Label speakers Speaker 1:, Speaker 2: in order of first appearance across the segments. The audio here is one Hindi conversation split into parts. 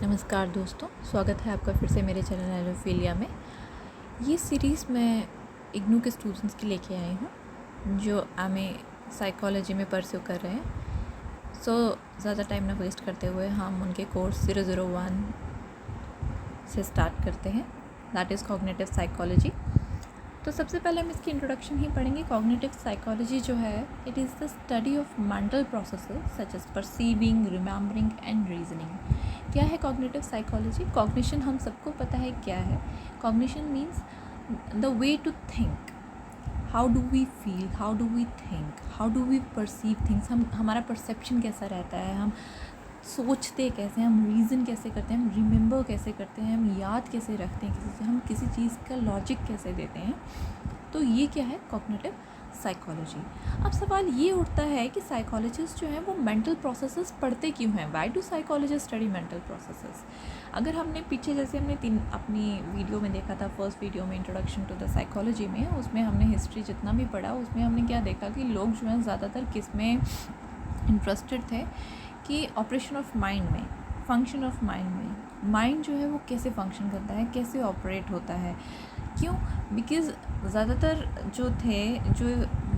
Speaker 1: नमस्कार दोस्तों, स्वागत है आपका फिर से मेरे चैनल एलोफीलिया में। ये सीरीज़ मैं इग्नू के स्टूडेंट्स की लेके आई हूँ जो एमए साइकोलॉजी में परस्यू कर रहे हैं। ज़्यादा टाइम ना वेस्ट करते हुए हम उनके कोर्स 001 से स्टार्ट करते हैं, दैट इज़ कॉग्निटिव साइकोलॉजी। तो सबसे पहले हम इसकी इंट्रोडक्शन ही पढ़ेंगे। कॉग्निटिव साइकोलॉजी जो है, it is the study of mental processes such as perceiving, remembering and reasoning. क्या है कॉग्निटिव साइकोलॉजी? कॉग्निशन हम सबको पता है क्या है। Cognition means the way to think, how do we feel, how do we think, how do we perceive things. हमारा परसेप्शन कैसा रहता है, हम सोचते कैसे हैं, हम रीज़न कैसे करते हैं, हम रिमेंबर कैसे करते हैं, हम याद कैसे रखते हैं किसी से, हम किसी चीज़ का लॉजिक कैसे देते हैं। तो ये क्या है कॉग्निटिव साइकोलॉजी। अब सवाल ये उठता है कि साइकोलॉजिस्ट जो हैं वो मेंटल प्रोसेसेस पढ़ते क्यों हैं? Why do psychologist study mental processes? अगर हमने पीछे जैसे हमने अपनी वीडियो में देखा था, फर्स्ट वीडियो में इंट्रोडक्शन टू द साइकोलॉजी में, उसमें हमने हिस्ट्री जितना भी पढ़ा उसमें हमने क्या देखा कि लोग जो हैं ज़्यादातर किस में इंटरेस्टेड थे कि ऑपरेशन ऑफ माइंड में, फंक्शन ऑफ माइंड में। माइंड जो है वो कैसे फंक्शन करता है, कैसे ऑपरेट होता है। क्यों? बिकॉज़ ज़्यादातर जो थे, जो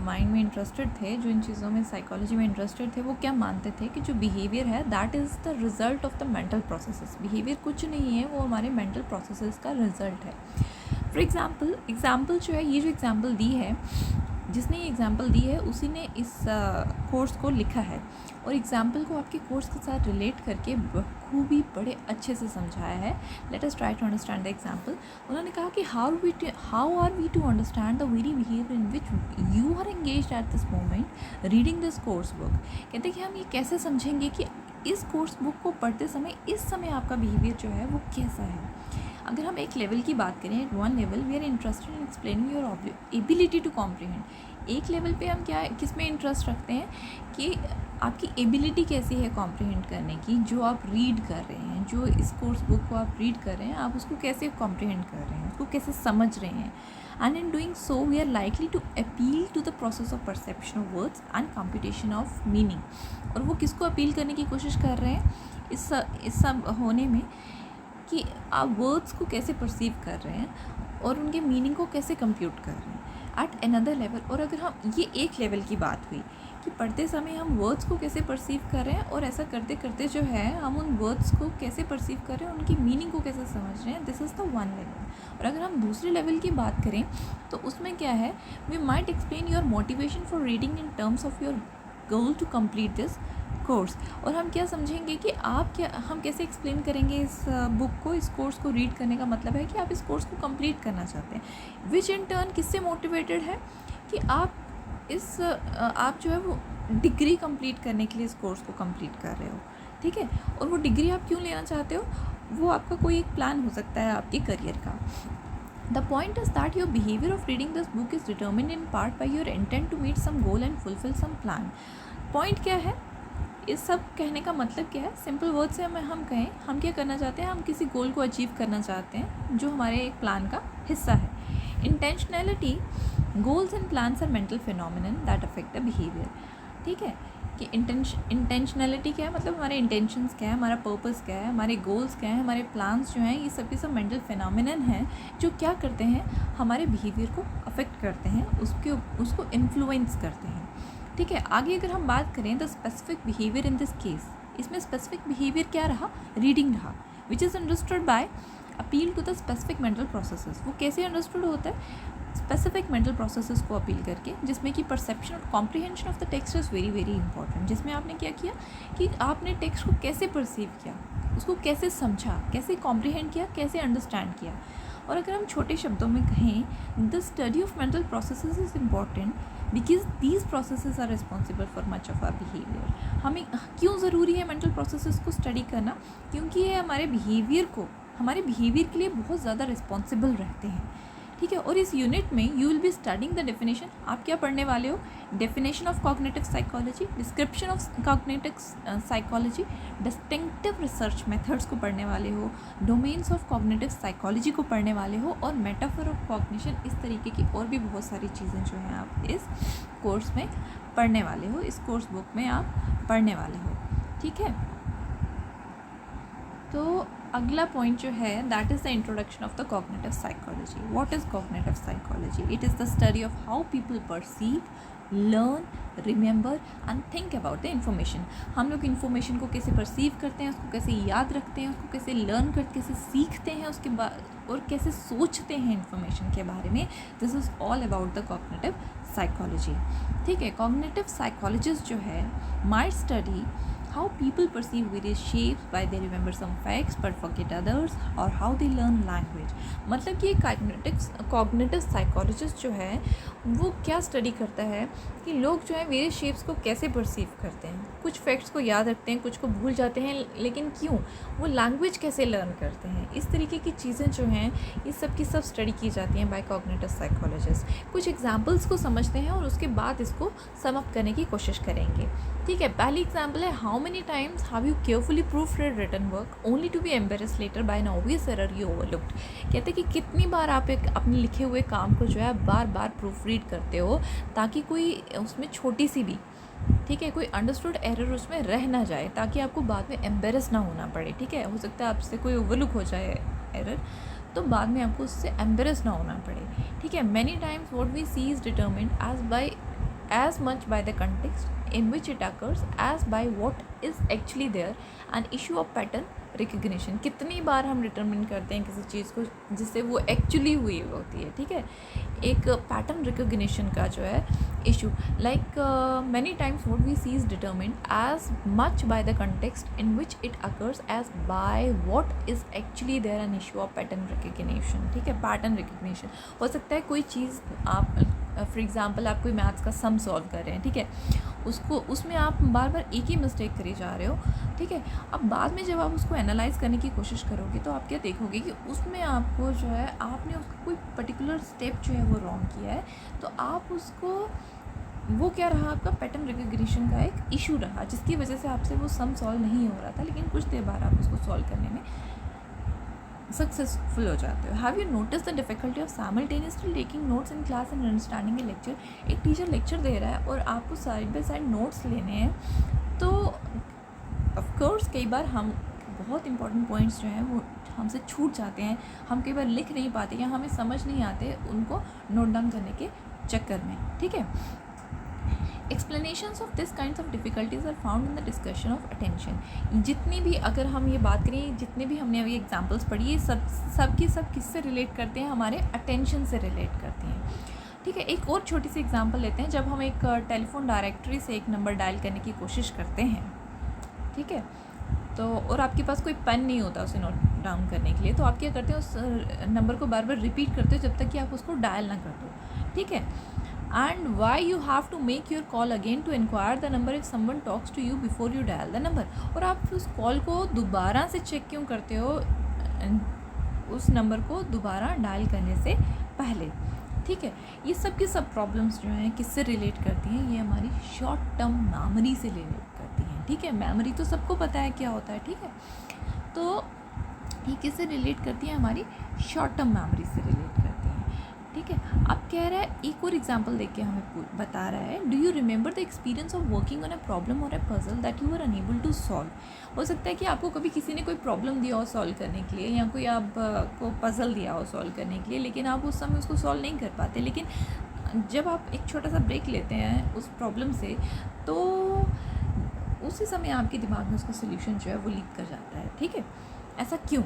Speaker 1: माइंड में इंटरेस्टेड थे, जो इन चीज़ों में साइकोलॉजी में इंटरेस्टेड थे, वो क्या मानते थे कि जो बिहेवियर है that is the result of the mental processes. Behaviour कुछ नहीं है, वो हमारे मेंटल प्रोसेसेस का रिज़ल्ट है। फॉर एग्ज़ाम्पल जो है, ये जो एग्ज़ाम्पल दी है, जिसने ये एग्ज़ाम्पल दी है उसी ने इस कोर्स को लिखा है और एग्ज़ाम्पल को आपके कोर्स के साथ रिलेट करके बखूबी बड़े अच्छे से समझाया है। Let us try to understand the example. उन्होंने कहा कि how are we to understand the very behaviour in which you are engaged at this moment reading this course book. कहते हैं कि हम ये कैसे समझेंगे कि इस कोर्स बुक को पढ़ते समय इस समय आपका बिहेवियर जो है वो कैसा है। अगर हम एक लेवल की बात करें, at one level we are interested in explaining your ability to comprehend. एक लेवल पे हम क्या किस में इंटरेस्ट रखते हैं कि आपकी एबिलिटी कैसी है कॉम्प्रीहेंड करने की, जो आप रीड कर रहे हैं, जो इस कोर्स बुक को आप रीड कर रहे हैं, आप उसको कैसे कॉम्प्रीहेंड कर रहे हैं, उसको कैसे समझ रहे हैं। And in doing so we are likely to appeal to the process of perception of words and computation of meaning. और वो किसको अपील करने की कोशिश कर रहे हैं इस सब होने में कि आप वर्ड्स को कैसे परसीव कर रहे हैं और उनके मीनिंग को कैसे कंप्यूट कर रहे हैं एट अनदर लेवल। और अगर हम ये एक लेवल की बात हुई कि पढ़ते समय हम वर्ड्स को कैसे परसीव कर रहे हैं और ऐसा करते करते जो है हम उन वर्ड्स को कैसे परसीव कर रहे हैं, उनकी मीनिंग को कैसे समझ रहे हैं, this is the one level. और अगर हम दूसरे लेवल की बात करें तो उसमें क्या है, we might explain your motivation for reading in terms of your goal to complete this course. और हम क्या समझेंगे कि हम कैसे एक्सप्लेन करेंगे इस बुक को, इस कोर्स को रीड करने का मतलब है कि आप इस कोर्स को कंप्लीट करना चाहते हैं। विच इन टर्न किससे मोटिवेटेड है कि आप जो है वो डिग्री कंप्लीट करने के लिए इस कोर्स को कंप्लीट कर रहे हो, ठीक है। और वो डिग्री आप क्यों लेना चाहते हो, वो आपका कोई एक प्लान हो सकता है आपके करियर का। The point is that your behaviour of reading this book is determined in part by your intent to meet some goal and fulfil some plan. Point क्या है, इस सब कहने का मतलब क्या है? सिंपल वर्ड से हम कहें, हम क्या करना चाहते हैं, हम किसी गोल को अचीव करना चाहते हैं जो हमारे एक प्लान का हिस्सा है। Intentionality, goals and plans are mental phenomenon that affect the behaviour. ठीक है कि इंटेंशनैलिटी क्या है, मतलब हमारे इंटेंशंस क्या है, हमारा पर्पस क्या है, हमारे गोल्स क्या है, हमारे प्लान्स जो हैं, ये सब के सब मेंटल फिनोमिनन हैं जो क्या करते हैं, हमारे बिहेवियर को अफेक्ट करते हैं, उसको इन्फ्लुएंस करते हैं। ठीक है, आगे अगर हम बात करें the specific behaviour in this case, इसमें स्पेसिफिक बिहेवियर क्या रहा, रीडिंग रहा, which is understood by appeal to the specific mental processes. वो कैसे अंडरस्टूड होता है, स्पेसिफिक मेंटल प्रोसेसेस को अपील करके, जिसमें कि परसेप्शन और comprehension of the text is very very important. जिसमें आपने क्या किया कि आपने टेक्स्ट को कैसे परसीव किया, उसको कैसे समझा, कैसे कॉम्प्रिहेंड किया, कैसे अंडरस्टैंड किया। और अगर हम छोटे शब्दों में कहें, the study of mental processes is important because these processes are responsible for much of our behaviour. हमें क्यों ज़रूरी है मेंटल प्रोसेसेस को स्टडी करना, क्योंकि ये हमारे बिहेवियर के लिए बहुत ज़्यादा रिस्पॉन्सिबल रहते हैं। ठीक है, और इस यूनिट में you will be studying the definition. आप क्या पढ़ने वाले हो, definition of cognitive psychology, description of cognitive psychology, distinctive research methods को पढ़ने वाले हो, डोमेन्स ऑफ कॉग्निटिव साइकोलॉजी को पढ़ने वाले हो, और मेटाफर ऑफ कॉग्निशन, इस तरीके की और भी बहुत सारी चीज़ें जो हैं आप इस कोर्स में पढ़ने वाले हो, इस कोर्स बुक में आप पढ़ने वाले हो। ठीक है, तो अगला पॉइंट जो है that is the introduction of the cognitive psychology. What is cognitive psychology? It is the study of how people perceive, learn, remember and think about the information. हम लोग इन्फॉर्मेशन को कैसे परसीव करते हैं, उसको कैसे याद रखते हैं, उसको कैसे लर्न करते, कैसे सीखते हैं उसके बाद, और कैसे सोचते हैं इन्फॉर्मेशन के बारे में. This is all about the cognitive psychology. ठीक है, कॉग्निटिव साइकोलॉजिस्ट जो है might study how people perceive various shapes, why they remember some facts but forget others, और how they learn language. मतलब कि कॉग्निटिव साइकोलॉजिस्ट जो है वो क्या स्टडी करता है कि लोग जो है वेरियस शेप्स को कैसे परसीव करते हैं, कुछ फैक्ट्स को याद रखते हैं, कुछ को भूल जाते हैं, लेकिन क्यों, वो लैंग्वेज कैसे लर्न करते हैं. इस तरीके की चीज़ें जो हैं ये सब की सब स्टडी की जाती हैं बाय कॉग्निटिव साइकोलॉजिस्ट. कुछ एग्जांपल्स को समझते हैं और उसके बाद इसको सम अप करने की कोशिश करेंगे. ठीक है, पहली एग्जाम्पल है, how many times have you carefully proofread written work only to be embarrassed later by an obvious error you overlooked. कहते हैं कि कितनी बार आप एक अपने लिखे हुए काम को जो है बार बार प्रूफ रीड करते हो ताकि कोई उसमें छोटी सी भी, ठीक है, कोई अंडरस्टूड एरर उसमें रह ना जाए, ताकि आपको बाद में एम्बेरस ना होना पड़े. ठीक है, हो सकता है आपसे कोई ओवरलुक हो जाए एरर, तो बाद में आपको उससे एम्बेरस ना होना पड़े. ठीक है, many times what we see is determined as much by the context in which it occurs as by what is actually there, an issue of pattern recognition. कितनी बार हम डिटरमिन करते हैं किसी चीज़ को जिससे वो एक्चुअली हुई होती है. ठीक है, एक पैटर्न रिकग्निशन का जो है issue, like many times what we see is determined as much by the context in which it occurs as by what is actually there, an issue of pattern recognition. ठीक है, पैटर्न रिकग्निशन हो सकता है कोई चीज़ आप फॉर एग्ज़ाम्पल आप कोई मैथ्स का सम सॉल्व कर रहे हैं. ठीक है, उसमें आप बार बार एक ही मिस्टेक करी जा रहे हो. ठीक है, अब बाद में जब आप उसको एनालाइज करने की कोशिश करोगे तो आप क्या देखोगे कि उसमें आपको जो है आपने उसको कोई पर्टिकुलर स्टेप जो है वो रॉन्ग किया है, तो आप उसको, वो क्या रहा, आपका पैटर्न रिकग्निशन का एक इशू रहा, जिसकी वजह से आपसे वो सम सॉल्व नहीं हो रहा था, लेकिन कुछ देर बाद आप उसको सॉल्व करने में सक्सेसफुल हो जाते हो. Have you notice the difficulty of simultaneously taking notes in class and understanding A lecture. एक टीचर लेक्चर दे रहा है और आपको साइड बाय साइड नोट्स लेने हैं, तो ऑफकोर्स कई बार हम बहुत इंपॉर्टेंट पॉइंट्स जो हैं वो हमसे छूट जाते हैं, हम कई बार लिख नहीं पाते या हमें समझ नहीं आते उनको नोट डाउन करने के चक्कर में. ठीक है, explanations of this kinds of difficulties are found in the discussion of attention. जितनी भी, अगर हम ये बात करें, जितने भी हमने अभी एग्जांपल्स पढ़ी, ये सब किससे रिलेट करते हैं, हमारे अटेंशन से रिलेट करते हैं. ठीक है, एक और छोटी सी एग्जांपल लेते हैं. जब हम एक टेलीफोन डायरेक्टरी से एक नंबर डायल करने की कोशिश करते हैं, ठीक है, तो और आपके पास कोई पेन नहीं होता उसे नोट डाउन करने के लिए, तो आप क्या करते हैं, उस नंबर को बार बार रिपीट करते हो जब तक कि आप उसको डायल ना कर दो. ठीक है, and why you have to make your call again to inquire the number if someone talks to you before you dial the number. और आप उस कॉल को दोबारा से चेक क्यों करते हो, उस नंबर को दोबारा डायल करने से पहले. ठीक है, ये सब की सब प्रॉब्लम्स जो हैं किससे रिलेट करती हैं, ये हमारी शॉर्ट टर्म मेमोरी से रिलेट करती हैं. ठीक है, मेमोरी तो सबको पता है क्या होता है. ठीक है, तो ये किससे रिलेट करती है, हमारी शॉर्ट टर्म मेमोरी से रिलेट करती हैं. ठीक है, अब कह रहा है, एक और एग्जांपल देख के हमें बता रहा है, do you remember the experience of working on a problem और a puzzle that you are unable to solve. हो सकता है कि आपको कभी किसी ने कोई प्रॉब्लम दिया हो सॉल्व करने के लिए, या कोई आपको पजल दिया हो सॉल्व करने के लिए, लेकिन आप उस समय उसको सॉल्व नहीं कर पाते, लेकिन जब आप एक छोटा सा ब्रेक लेते हैं उस प्रॉब्लम से, तो उसी समय आपके दिमाग में उसका सोल्यूशन जो है वो लीक कर जाता है. ठीक है, ऐसा क्यों?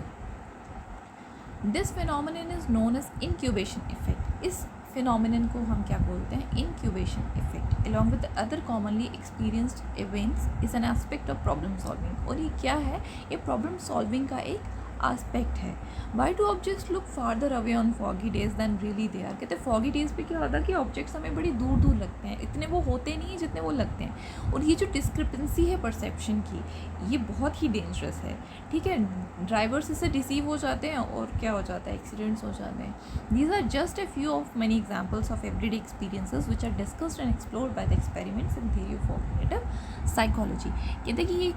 Speaker 1: This phenomenon is known as incubation effect. इस फिनोमिनन को हम क्या बोलते हैं, incubation effect. Along with other commonly experienced events is an aspect of problem solving. और ये क्या है, ये प्रॉब्लम सॉल्विंग का एक आस्पेक्ट है. Why do objects look farther away on foggy days than really they are. कहते हैं फॉगी डेज पे क्या होता है कि ऑब्जेक्ट्स हमें बड़ी दूर दूर लगते हैं, इतने वो होते नहीं हैं जितने वो लगते हैं. और ये जो डिस्क्रिपेंसी है परसेप्शन की, ये बहुत ही डेंजरस है. ठीक है, ड्राइवर्स इससे डिसीव हो जाते हैं और क्या हो जाता है, एक्सीडेंट्स हो जाते हैं. These are just a few of many examples of everyday experiences which are discussed and explored by the experiments in theory of cognitive psychology. कहते हैं कि ये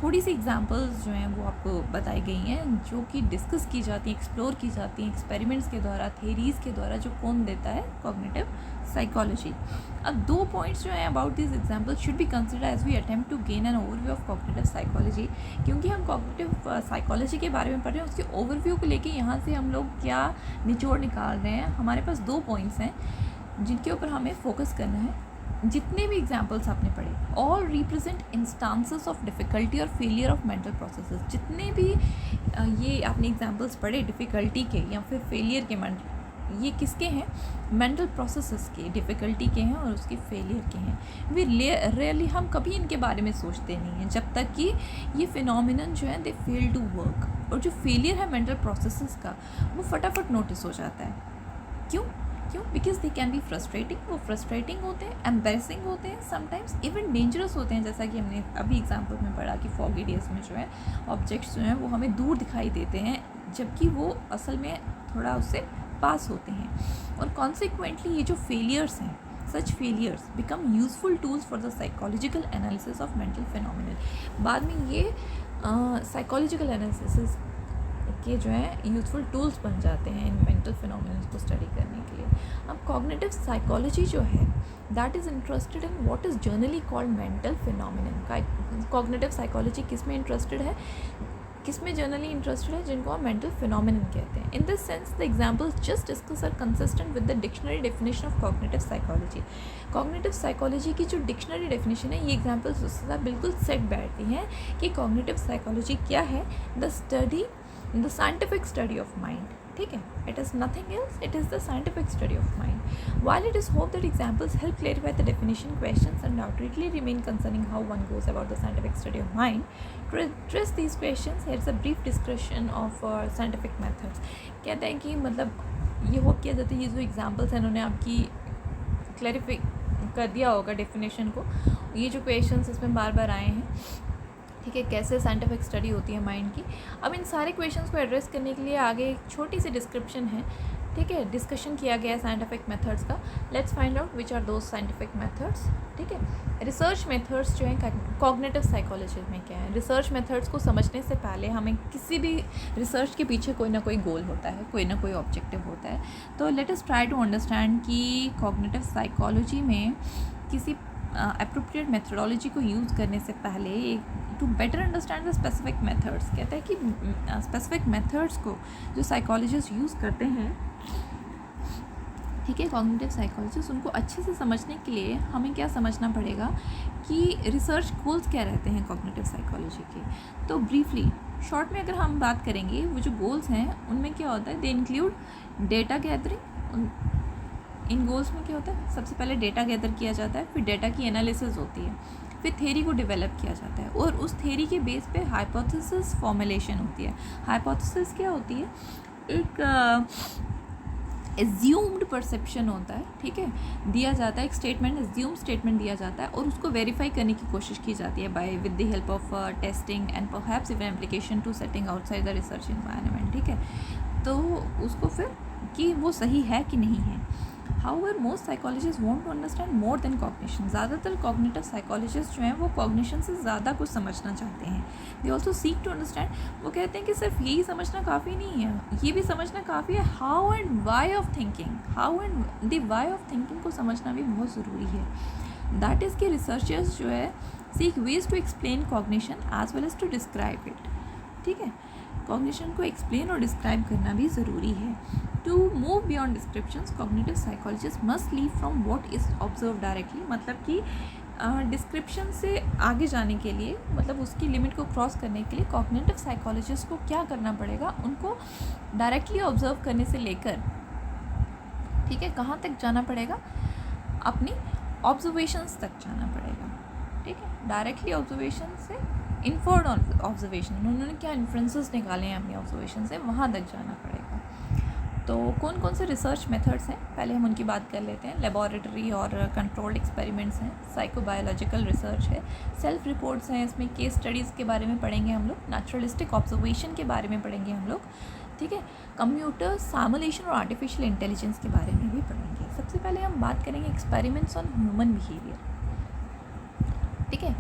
Speaker 1: थोड़ी सी एग्जांपल्स जो हैं वो आपको बताई गई हैं, जो कि डिस्कस की जाती हैं, एक्सप्लोर की जाती हैं एक्सपेरिमेंट्स के द्वारा, थेरीज़ के द्वारा, जो कौन देता है, कॉग्निटिव साइकोलॉजी. अब 2 पॉइंट्स जो हैं about this example should be consider as we attempt to gain an overview of cognitive psychology, क्योंकि हम कॉग्निटिव साइकोलॉजी के बारे में पढ़ रहे हैं, उसके ओवरव्यू को लेके यहाँ से हम लोग क्या निचोड़ निकाल रहे हैं। हमारे पास 2 पॉइंट्स हैं जिनके ऊपर हमें फोकस करना है। जितने भी एग्जाम्पल्स आपने पढ़े, all represent instances of difficulty और फेलियर ऑफ मेंटल प्रोसेसेस। जितने भी ये आपने एग्जाम्पल्स पढ़े डिफ़िकल्टी के या फिर फेलियर के, ये किसके हैं? मेंटल प्रोसेसेस के, डिफ़िकल्टी के हैं और उसके फेलियर के हैं। वी रियली, हम कभी इनके बारे में सोचते नहीं हैं जब तक कि ये फिनोमिनन जो है दे फेल टू वर्क। और जो फेलियर है मेंटल प्रोसेसेस का, वो फटाफट नोटिस हो जाता है। क्यों? Because they can be frustrating. वो फ्रस्ट्रेटिंग होते हैं, एम्बेरसिंग होते हैं, समटाइम्स इवन डेंजरस होते हैं। जैसा कि हमने अभी एग्जाम्पल में पढ़ा कि फॉगी डेज में जो है ऑब्जेक्ट्स जो हैं वो हमें दूर दिखाई देते हैं, जबकि वो असल में थोड़ा उससे पास होते हैं। और कॉन्सिक्वेंटली ये जो फेलियर्स हैं, such failures become useful tools for the psychological analysis of mental phenomenon. बाद में ये साइकोलॉजिकल एनालिसिस के जो है यूजफुल टूल्स बन जाते हैं इन मेंटल फिनोमिनन को स्टडी करने के लिए। अब कॉग्निटिव साइकोलॉजी जो है that is interested in what is generally called mental phenomenon. Cognitive psychology किस में इंटरेस्टेड है, किस में जनरली इंटरेस्टेड है? जिनको हम मेंटल फिनोमिनन कहते हैं। In this sense the examples just discuss are consistent with the dictionary definition of cognitive psychology. Cognitive psychology की जो डिक्शनरी डेफिनेशन है, ये एग्जाम्पल्स उसके साथ बिल्कुल सेट बैठती हैं कि कॉग्निटिव साइकोलॉजी क्या है। The scientific study of mind, ठीक है, it is nothing else, it is the scientific study of mind. While it is hoped that examples help clarify the definition, questions undoubtedly remain concerning how one goes about the scientific study of mind. To address these questions, here is a brief discussion of scientific methods. कहते हैं कि मतलब ये होप किया जाता है ये जो एग्जाम्पल्स हैं इन्होंने आपकी क्लैरिफाई कर दिया होगा डेफिनेशन को। ये जो क्वेश्चंस इसमें बार बार आए हैं, ठीक है, कैसे साइंटिफिक स्टडी होती है माइंड की। अब इन सारे क्वेश्चंस को एड्रेस करने के लिए आगे एक छोटी सी डिस्क्रिप्शन है, ठीक है, डिस्कशन किया गया है साइंटिफिक मेथड्स का। Let's find out which are those scientific methods, ठीक है। रिसर्च मेथड्स जो हैं कॉग्निटिव साइकोलॉजी में क्या है? रिसर्च मेथड्स को समझने से पहले हमें किसी भी रिसर्च के पीछे कोई ना कोई गोल होता है, कोई ना कोई ऑब्जेक्टिव होता है। तो let us try to understand कि कॉग्निटिव साइकोलॉजी में किसी अप्रोप्रिएट मेथडोलॉजी को यूज़ करने से पहले to better understand the specific methods, कहते हैं कि स्पेसिफिक मेथड्स को जो साइकोलॉजिस्ट यूज़ करते हैं, ठीक है, कॉग्निटिव साइकोलॉजिस्ट, उनको अच्छे से समझने के लिए हमें क्या समझना पड़ेगा कि रिसर्च गोल्स क्या रहते हैं कॉग्निटिव साइकोलॉजी के। तो ब्रीफली शॉर्ट में अगर हम बात करेंगे, वो जो गोल्स हैं उनमें क्या होता है, they include data gathering. In goals में क्या होता है, सबसे पहले डेटा गैदर किया जाता है, फिर डेटा की एनालिसिस होती है, फिर थ्योरी को डेवलप किया जाता है और उस थ्योरी के बेस पे हाइपोथेसिस फॉर्मुलेशन होती है। हाइपोथेसिस क्या होती है? एक एज्यूम्ड परसेप्शन होता है, ठीक है, दिया जाता है एक स्टेटमेंट, एज्यूम स्टेटमेंट दिया जाता है और उसको वेरीफाई करने की कोशिश की जाती है by with the help of testing and perhaps even application to setting outside the research environment, ठीक है। तो उसको फिर कि वो सही है कि नहीं है। However, most psychologists want to understand more than cognition. ज़्यादातर cognitive psychologists जो हैं वो cognition से ज़्यादा कुछ समझना चाहते हैं। They also seek to understand, वो कहते हैं कि सिर्फ यही समझना काफ़ी नहीं है, ये भी समझना काफ़ी है how and why of thinking, how and the why of thinking को समझना भी बहुत ज़रूरी है। That is कि researchers जो है seek ways to explain cognition as well as to describe it, ठीक है, कॉग्निशन को एक्सप्लेन और डिस्क्राइब करना भी ज़रूरी है। To move beyond descriptions, cognitive psychologist must leave from what is observe directly, मतलब कि डिस्क्रिप्शन से आगे जाने के लिए, मतलब उसकी लिमिट को क्रॉस करने के लिए कॉग्निटिव साइकोलॉजिस्ट को क्या करना पड़ेगा, उनको डायरेक्टली ऑब्जर्व करने से लेकर, ठीक है, कहाँ तक जाना पड़ेगा, अपनी ऑब्जर्वेशंस तक जाना पड़ेगा, ठीक है। डायरेक्टली ऑब्जर्वेशन से इन्फर्ड ऑब्जर्वेशन, उन्होंने क्या इन्फ्रेंसेस निकाले हैं अपनी ऑब्जर्वेशन से, वहाँ तक जाना पड़ेगा। तो कौन कौन से रिसर्च मेथड्स हैं, पहले हम उनकी बात कर लेते हैं। लेबॉरेटरी और कंट्रोल्ड एक्सपेरिमेंट्स हैं, साइकोबायोलॉजिकल रिसर्च है, सेल्फ रिपोर्ट्स हैं, इसमें केस स्टडीज़ के बारे में पढ़ेंगे हम लोग, नेचुरलिस्टिक ऑब्जर्वेशन के बारे में पढ़ेंगे हम लोग, ठीक है, कंप्यूटर सिमुलेशन और आर्टिफिशियल इंटेलिजेंस के बारे में भी पढ़ेंगे। सबसे पहले हम बात करेंगे एक्सपेरिमेंट्स ऑन ह्यूमन बिहेवियर, ठीक है,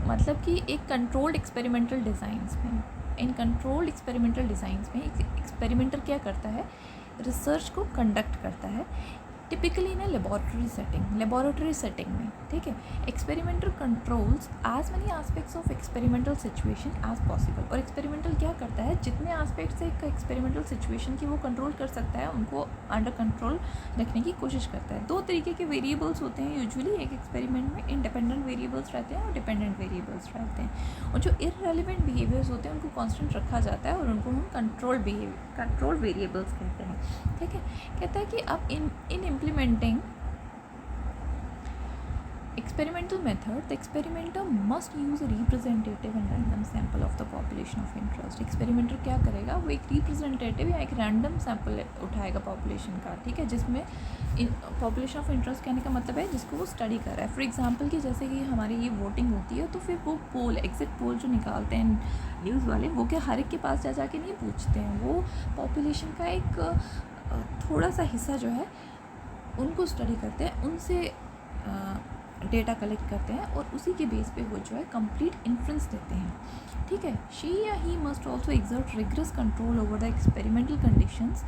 Speaker 1: मतलब कि एक कंट्रोल्ड एक्सपेरिमेंटल डिज़ाइंस में, इन कंट्रोल्ड एक्सपेरिमेंटल डिज़ाइंस में एक एक्सपेरिमेंटर क्या करता है, रिसर्च को कंडक्ट करता है टिपिकली इन लेबोरेटरी सेटिंग में, ठीक है। Experimental controls as many aspects of experimental situation as possible. और एक्सपेरिमेंटल क्या करता है, जितने एस्पेक्ट से एक एक्सपेरिमेंटल सिचुएशन की वो कंट्रोल कर सकता है उनको अंडर कंट्रोल रखने की कोशिश करता है। 2 तरीके के वेरिएबल्स होते हैं यूजुअली एक एक्सपेरिमेंट में, इंडिपेंडेंट वेरिएबल्स रहते हैं और डिपेंडेंट वेरिएबल्स रहते हैं। और जो इररेलेवेंट बिहेवियर्स होते हैं उनको कांस्टेंट रखा जाता है और उनको हम कंट्रोल वेरिएबल्स कहते हैं, ठीक है। कहता है कि अब in implementing experimental method, the experimenter must use a representative and random sample of the population of interest। Experimenter क्या करेगा, वो एक रिप्रेजेंटेटिव या एक रैंडम सैम्पल उठाएगा पॉपुलेशन का, ठीक है, जिसमें पॉपुलेशन ऑफ इंटरेस्ट कहने का मतलब है जिसको वो स्टडी कर रहा है। फॉर एग्जांपल कि जैसे कि हमारी ये वोटिंग होती है तो फिर वो पोल, एग्जिट पोल जो निकालते हैं न्यूज़ वाले, वो क्या हर एक के पास जा के नहीं पूछते हैं, वो पॉपुलेशन का एक थोड़ा सा हिस्सा जो है उनको स्टडी करते हैं, उनसे डेटा कलेक्ट करते हैं और उसी के बेस पे वो जो है कंप्लीट इन्फ्रेंस देते हैं, ठीक है। शी या he must also exert rigorous control over the experimental conditions,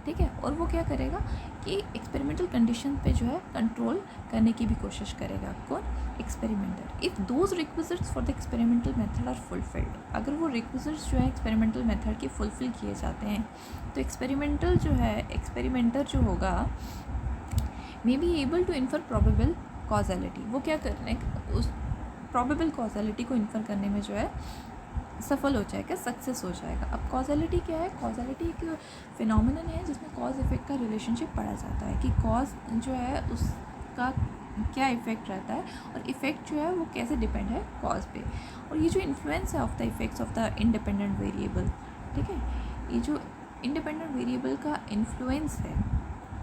Speaker 1: ठीक है। और वो क्या करेगा कि एक्सपेरिमेंटल कंडीशन पे जो है कंट्रोल करने की भी कोशिश करेगा, कौन, experimenter. If those requisites for the experimental method are fulfilled, अगर वो रिक्विजिट्स जो है एक्सपेरिमेंटल मेथड के फुलफिल किए जाते हैं तो एक्सपेरिमेंटर जो होगा may be able to infer probable causality. वो क्या करने, उस प्रोबेबल कॉजैलिटी को इन्फर करने में जो है सफल हो जाएगा, सक्सेस हो जाएगा। अब कॉजैलिटी क्या है, कॉजैलिटी एक फिनोमिनन है जिसमें कॉज इफेक्ट का रिलेशनशिप पढ़ा जाता है कि कॉज जो है उसका क्या इफ़ेक्ट रहता है और इफ़ेक्ट जो है वो कैसे डिपेंड है कॉज पे। और ये जो इन्फ्लुएंस है of the effects of the independent variable, ठीक है, ये जो इंडिपेंडेंट वेरिएबल का इन्फ्लुएंस है,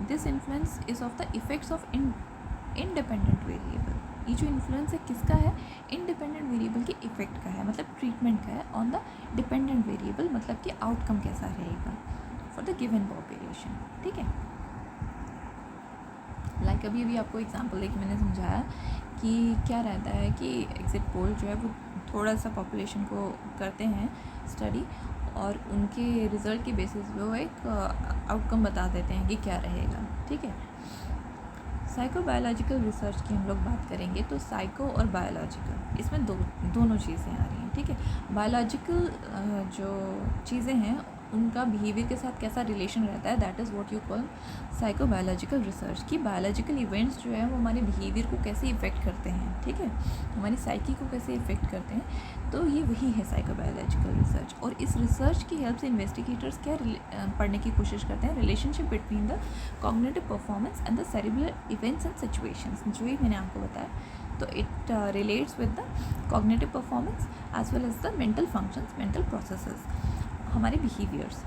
Speaker 1: this influence is of the effects of independent variable. ये जो इन्फ्लुएंस है किसका है, इंडिपेंडेंट वेरिएबल के इफेक्ट का है, मतलब ट्रीटमेंट का है ऑन द डिपेंडेंट वेरिएबल, मतलब कि आउटकम कैसा रहेगा फॉर द गिवन पॉपुलेशन, ठीक है। लाइक अभी आपको एग्जांपल एक मैंने समझाया कि क्या रहता है कि एग्जिट पोल जो है वो थोड़ा सा पॉपुलेशन को करते हैं स्टडी और उनके रिज़ल्ट के बेसिस पे वो एक आउटकम बता देते हैं कि क्या रहेगा, ठीक है। साइकोबायोलॉजिकल रिसर्च की हम लोग बात करेंगे तो साइको और बायोलॉजिकल, इसमें दोनों चीज़ें आ रही हैं, ठीक है। बायोलॉजिकल जो चीज़ें हैं उनका बिहेवियर के साथ कैसा रिलेशन रहता है, that is what you call psychobiological research. कि बायोलॉजिकल इवेंट्स जो है वो हमारे बिहेवियर को कैसे इफ़ेक्ट करते हैं, ठीक है, हमारी साइकी को कैसे इफ़ेक्ट करते हैं, तो ये वही है साइकोबायोलॉजिकल रिसर्च। और इस रिसर्च की हेल्प से इन्वेस्टिगेटर्स क्या पढ़ने की कोशिश करते हैं, relationship between the cognitive performance and the cerebral events and situations, जो ही मैंने आपको बताया। तो it relates with the cognitive performance as well as the mental functions, mental processes, हमारे behaviours.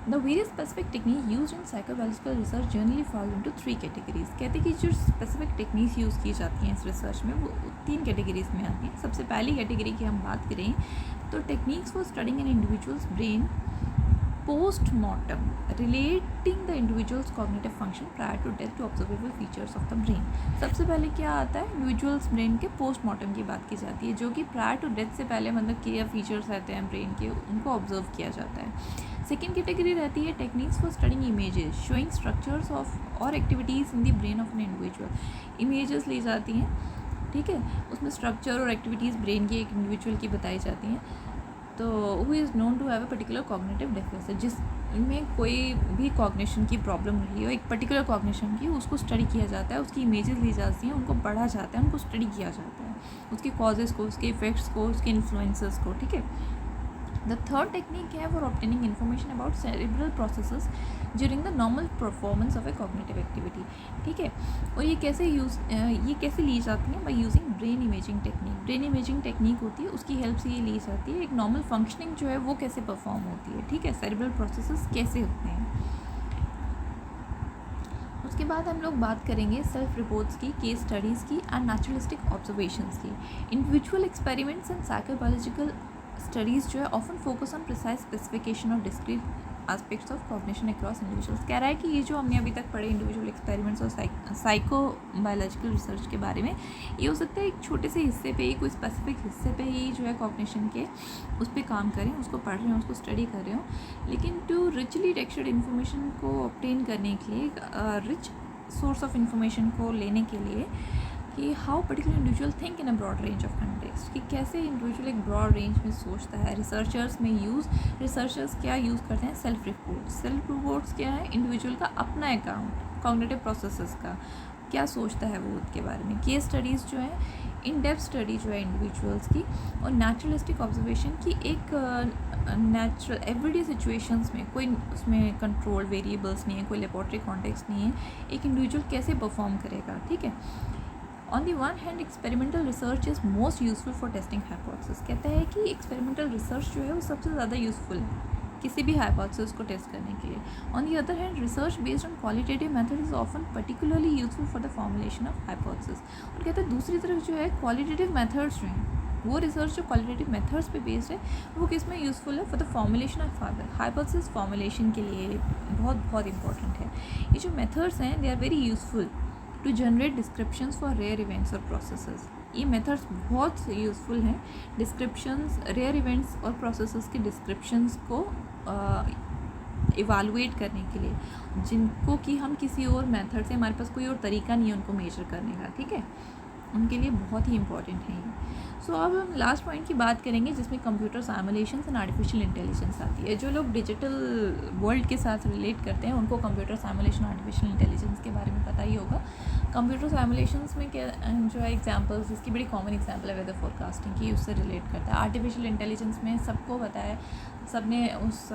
Speaker 1: The various specific technique use in psychobiological research generally fall into 3 categories. कहते हैं कि जो स्पेसिफिक टेक्निक्स यूज़ की जाती हैं इस रिसर्च में वो 3 कैटेगरीज में आती हैं। सबसे पहली कैटेगरी की हम बात करें तो techniques for studying an individual's brain postmortem relating the individual's cognitive function prior to death to observable features of the brain. सबसे पहले क्या आता है, इंडिविजुअल्स ब्रेन के पोस्टमार्टम की बात की जाती है, जो कि प्रायर टू डेथ से पहले मतलब क्या फीचर्स रहते हैं ब्रेन के उनको ऑब्जर्व किया जाता है। सेकेंड कैटेगरी रहती है techniques for studying images showing structures of और activities in the brain of an individual. Images ली जाती हैं, ठीक है, उसमें स्ट्रक्चर और एक्टिविटीज़ ब्रेन की एक इंडिविजुअल की बताई जाती हैं। तो who is known to have a particular cognitive deficit, जिसमें कोई भी कॉग्निशन की प्रॉब्लम रही हो, एक पर्टिकुलर कॉग्निशन की, उसको स्टडी किया जाता है, उसकी इमेजेस ली जाती हैं, उनको पढ़ा जाता है, उनको स्टडी किया जाता है, उसके कॉजेज़ को, उसके इफ़ेक्ट्स को, उसके इन्फ्लुएंसेस को, ठीक है। द थर्ड टेक्निक है for obtaining information about cerebral processes during the normal performance of A cognitive activity, ठीक है। और ये कैसे ली जाती हैं, by using brain imaging technique. Brain imaging technique होती है, उसकी हेल्प से ये ली जाती है, एक नॉर्मल फंक्शनिंग जो है वो कैसे परफॉर्म होती है, ठीक है, सेरिब्रल प्रोसेसेस कैसे होते हैं। उसके बाद हम लोग बात करेंगे सेल्फ रिपोर्ट्स की, केस स्टडीज़ की एंड नेचुरलिस्टिक ऑब्जर्वेशंस की। Individual experiments and psychobiological studies जो है often focus on precise specification और discrete aspects of cognition across individuals. कह रहा है कि ये जो हमने अभी तक पढ़े इंडिविजुअल एक्सपेरिमेंट्स और साइकोबायोलॉजिकल रिसर्च के बारे में, ये हो सकता है एक छोटे से हिस्से पे ही, कोई स्पेसिफिक हिस्से पे ही जो है कॉग्निशन के उस पर काम करें, उसको पढ़ रहे हो, उसको स्टडी कर रहे हो। लेकिन टू रिचली टेक्सचर्ड इन्फॉर्मेशन को ऑब्टेन करने के लिए रिच सोर्स ऑफ इंफॉर्मेशन को लेने के लिए कि how particular individual think in a broad range of context, कि कैसे इंडिविजुअल एक ब्रॉड रेंज में सोचता है। रिसर्चर्स क्या यूज़ करते हैं? सेल्फ रिपोर्ट्स क्या है? इंडिविजुअल का अपना अकाउंट कॉग्निटिव प्रोसेसेस का क्या सोचता है वो उसके बारे में। केस स्टडीज़ जो है इन डेप्थ स्टडी जो है इंडिविजुअल्स की, और नेचुरलिस्टिक ऑब्जर्वेशन की एक नेचुरल एवरीडे सिचुएशंस में कोई उसमें कंट्रोल वेरिएबल्स नहीं है, कोई लेबोरेटरी कॉन्टेक्स्ट नहीं है, एक इंडिविजुअल कैसे परफॉर्म करेगा। ठीक है। On the one hand experimental research is most useful for testing hypothesis. कहता है कि एक्सपेरिमेंटल रिसर्च जो है वो सबसे ज़्यादा यूजफुल है किसी भी हाइपोथेसिस को टेस्ट करने के लिए। On the other hand research based on qualitative method is often particularly useful for the formulation of hypothesis. और कहते हैं दूसरी तरफ जो है क्वालिटेटिव मेथड्स जो हैं, वो रिसर्च जो क्वालिटेटिव मेथड्स पे बेस्ड है वो किस में यूज़फुल है? For the formulation of hypothesis formulation के लिए बहुत इंपॉर्टेंट है। ये जो मेथड्स हैं they are very useful to generate descriptions for rare events और प्रोसेसेस। ये मेथड्स बहुत यूज़फुल हैं डिस्क्रिप्शंस, रेयर इवेंट्स और प्रोसेसेस के डिस्क्रिप्शंस को इवालुएट करने के लिए, जिनको कि हम किसी और मेथड से, हमारे पास कोई और तरीका नहीं है उनको मेजर करने का। ठीक है, उनके लिए बहुत ही इंपॉर्टेंट है ये। सो अब हम लास्ट पॉइंट की बात करेंगे जिसमें computer simulations and artificial intelligence आती है। जो लोग डिजिटल वर्ल्ड के साथ रिलेट करते हैं उनको कंप्यूटर सिमुलेशन आर्टिफिशियल इंटेलिजेंस के बारे में पता ही होगा। कंप्यूटर सिमुलेशंस में क्या जो है एग्जांपल्स, इसकी बड़ी कॉमन एग्जांपल है वेदर फोरकास्टिंग की, उससे रिलेट करता है। आर्टिफिशियल इंटेलिजेंस में सबको पता है, सबने उस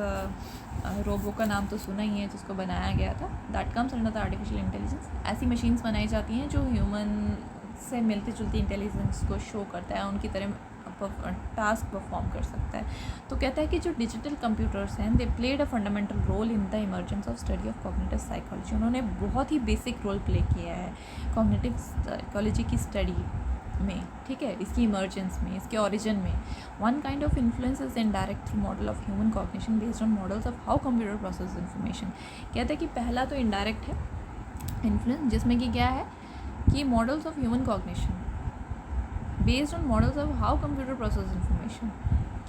Speaker 1: रोबो का नाम तो सुना ही है जिसको बनाया गया था, that comes under the artificial intelligence. ऐसी मशीन्स बनाई जाती हैं जो ह्यूमन से मिलती जुलती इंटेलिजेंस को शो करता है, उनकी तरह टास्क परफॉर्म कर सकता है। तो कहता है कि जो डिजिटल कंप्यूटर्स हैं they played a fundamental role in the emergence of study of cognitive psychology. उन्होंने बहुत ही बेसिक रोल प्ले किया है कॉग्निटिव साइकोलॉजी की स्टडी में। ठीक है, इसकी इमर्जेंस में, इसके ओरिजिन में। One kind of influence is indirect through model of human cognition based on models of how computer process information. कहता है कि पहला तो इनडायरेक्ट है इन्फ्लुएंस, जिसमें कि क्या है कि models of human cognition based on models of how computer process information,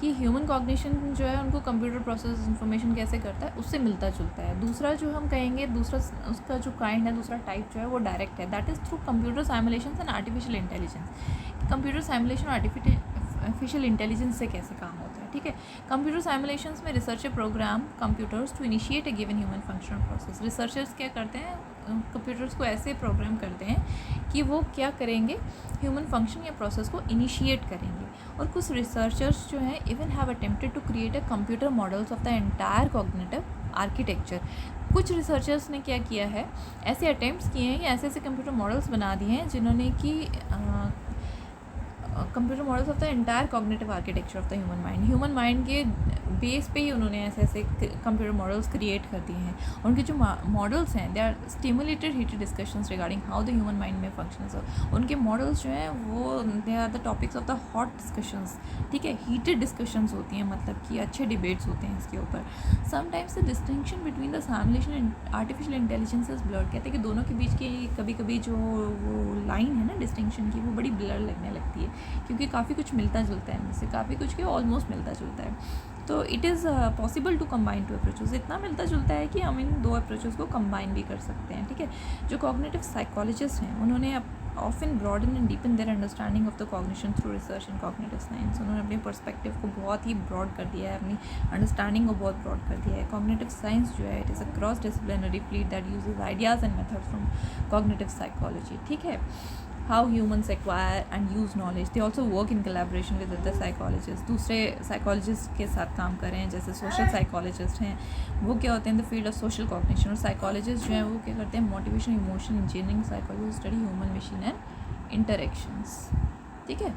Speaker 1: कि ह्यूमन कॉग्निशन जो है उनको कंप्यूटर प्रोसेस इन्फॉर्मेशन कैसे करता है उससे मिलता जुलता है। दूसरा जो हम कहेंगे, दूसरा उसका जो काइंड है, दूसरा टाइप जो है वो डायरेक्ट है, that is through computer simulations and artificial intelligence. Computer simulation artificial intelligence से कैसे काम होता है। ठीक है, कंप्यूटर सिमुलेशंस में researcher program computers to initiate a given human functional process. Researchers क्या करते हैं, कंप्यूटर्स को ऐसे प्रोग्राम करते हैं कि वो क्या करेंगे, ह्यूमन फंक्शन या प्रोसेस को इनिशिएट करेंगे। और कुछ रिसर्चर्स जो हैं even have attempted to create a computer models of the entire cognitive architecture. कुछ रिसर्चर्स ने क्या किया है, ऐसे अटेम्प्ट्स किए हैं या ऐसे ऐसे कंप्यूटर मॉडल्स बना दिए हैं जिन्होंने कि computer models of the entire cognitive architecture of the human mind के बेस पे ही उन्होंने ऐसे ऐसे कंप्यूटर मॉडल्स क्रिएट कर दिए हैं। और उनके जो मॉडल्स हैं they are stimulated heated discussions regarding how the human mind में फंक्शंस। उनके मॉडल्स जो हैं वो they are the topics of the hot discussions. ठीक है, हीटेड डिस्कशंस होती हैं, मतलब कि अच्छे डिबेट्स होते हैं इसके ऊपर। Sometimes the distinction between the simulation and artificial intelligence is blurred. कहते हैं कि दोनों के बीच की कभी कभी जो वो लाइन है ना डिस्टिंक्शन की, वो बड़ी ब्लर लगने लगती है, क्योंकि काफ़ी कुछ मिलता जुलता है इनमें से, काफ़ी कुछ के ऑलमोस्ट मिलता जुलता है। तो it is possible to combine two approaches. इतना मिलता जुलता है कि हम इन दो अप्रोचेस को कंबाइन भी कर सकते हैं। ठीक है, जो कॉग्निटिव साइकोलॉजिस्ट हैं उन्होंने often broaden and deepen their understanding of the cognition through research in cognitive science. उन्होंने अपने पर्सपेक्टिव को बहुत ही ब्रॉड कर दिया है, अपनी अंडरस्टैंडिंग को बहुत ब्रॉड कर दिया है। कॉग्निटिव साइंस जो है it is a cross disciplinary field that uses ideas and methods from cognitive psychology. ठीक है, how humans acquire and use knowledge. They also work in collaboration with other psychologists. दूसरे साइकोलॉजिस्ट के साथ काम कर रहे हैं, जैसे सोशल साइकोलॉजिस्ट हैं, वो क्या होते हैं the field of social cognition. और साइकोलॉजिस्ट जो हैं वो क्या करते हैं, motivation, emotion, engineering, psychology, study human machine and interactions. ठीक है,